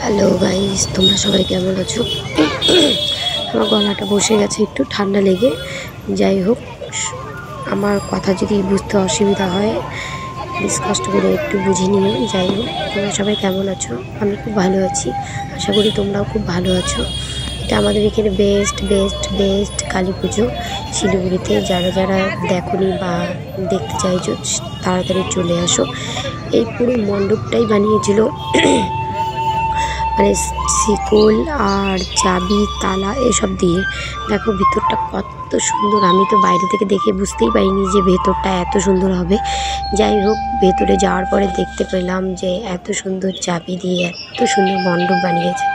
Hello guys, তোমরা সবাই কেমন আছো? আমার গলাটা বসে গেছে, একটু ঠান্ডা লেগে। যাই হোক, আমার কথা যদি বুঝতে অসুবিধা হয় প্লিজ কষ্ট করে একটু বুঝে নিও। যাই হোক, তোমরা সবাই কেমন আছো? আমি খুব ভালো আছি, আশা করি তোমরাও খুব ভালো আছো। এটা আমাদের এখানে বেস্ট বেস্ট বেস্ট কালী পুজো শিলিগুড়িতে। যারা যারা দেখোনি বা দেখতে চাইছো তাড়াতাড়ি চলে আসো। এই পুরো মণ্ডপটাই বানিয়েছিল মানে শিকল আর চাবি তালা এসব দিয়ে। দেখো ভিতরটা কত সুন্দর, আমি তো বাইরে থেকে দেখে বুঝতেই পারিনি যে ভেতরটা এত সুন্দর হবে। যাই হোক, ভেতরে যাওয়ার পরে দেখতে পেলাম যে এত সুন্দর চাবি দিয়ে এত সুন্দর মণ্ডপ বানিয়েছে।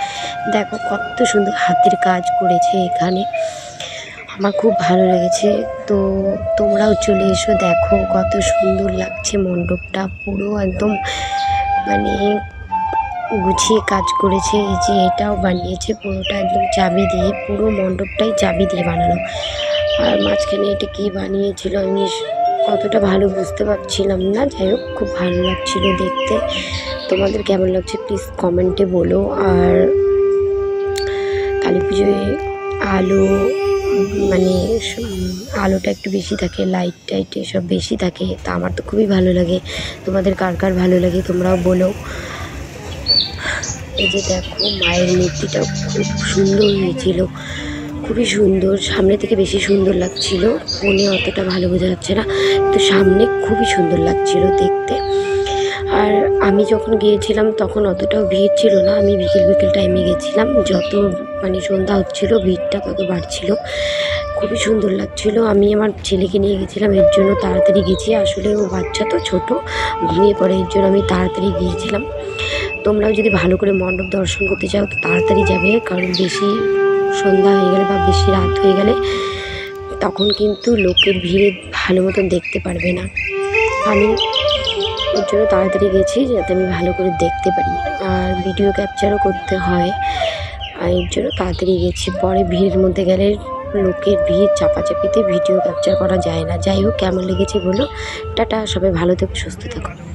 দেখো কত সুন্দর হাতের কাজ করেছে এখানে, আমার খুব ভালো লেগেছে। তো তোমরাও চলে এসো, দেখো কত সুন্দর লাগছে মণ্ডপটা, পুরো একদম মানে গুছিয়ে কাজ করেছে। এই যে এটাও বানিয়েছে পুরোটা একদম চাবি দিয়ে, পুরো মণ্ডপটাই চাবি দিয়ে বানানো। আর মাঝখানে এটা কি বানিয়েছিল আমি অতটা ভালো বুঝতে পারছিলাম না। যাই হোক, খুব ভালো লাগছিল দেখতে। তোমাদের কেমন লাগছে প্লিজ কমেন্টে বলো। আর কালী পুজোয় আলো মানে আলোটা একটু বেশি থাকে, লাইট টাইট এসব বেশি থাকে, তা আমার তো খুবই ভালো লাগে। তোমাদের কার কার ভালো লাগে তোমরাও বলো। এই যে দেখো, মায়ের মূর্তিটাও খুব সুন্দর হয়েছিল, খুবই সুন্দর। সামনে থেকে বেশি সুন্দর লাগছিল, ফোনে অতটা ভালো বোঝা যাচ্ছে না, তো সামনে খুবই সুন্দর লাগছিল দেখতে। আর আমি যখন গিয়েছিলাম তখন অতটাও ভিড় ছিল না, আমি বিকেল বিকেল টাইমে গেছিলাম। যত মানে সন্ধ্যা হচ্ছিলো ভিড়টা তত বাড়ছিল, খুবই সুন্দর লাগছিল। আমি আমার ছেলেকে নিয়ে গেছিলাম, এর জন্য তাড়াতাড়ি গেছি। আসলে ও বাচ্চা তো ছোট, ঘুমিয়ে পড়ে, এর জন্য আমি তাড়াতাড়ি গিয়েছিলাম। তোমরাও যদি ভালো করে মণ্ডপ দর্শন করতে চাও তো তাড়াতাড়ি যাবে, কারণ বেশি সন্ধ্যা হয়ে গেলে বা বেশি রাত হয়ে গেলে তখন কিন্তু লোকের ভিড়ে ভালো মতন দেখতে পারবে না। আমি এর জন্য তাড়াতাড়ি গেছি যাতে আমি ভালো করে দেখতে পারি, আর ভিডিও ক্যাপচারও করতে হয়, আর এর জন্য তাড়াতাড়ি গেছি। পরে ভিড়ের মধ্যে গেলে লোকের ভিড় চাপাচাপিতে ভিডিও ক্যাপচার করা যায় না। যাই হোক, কেমন লেগেছে বলো। টাটা, সবাই ভালো থেকো, সুস্থ থাকো।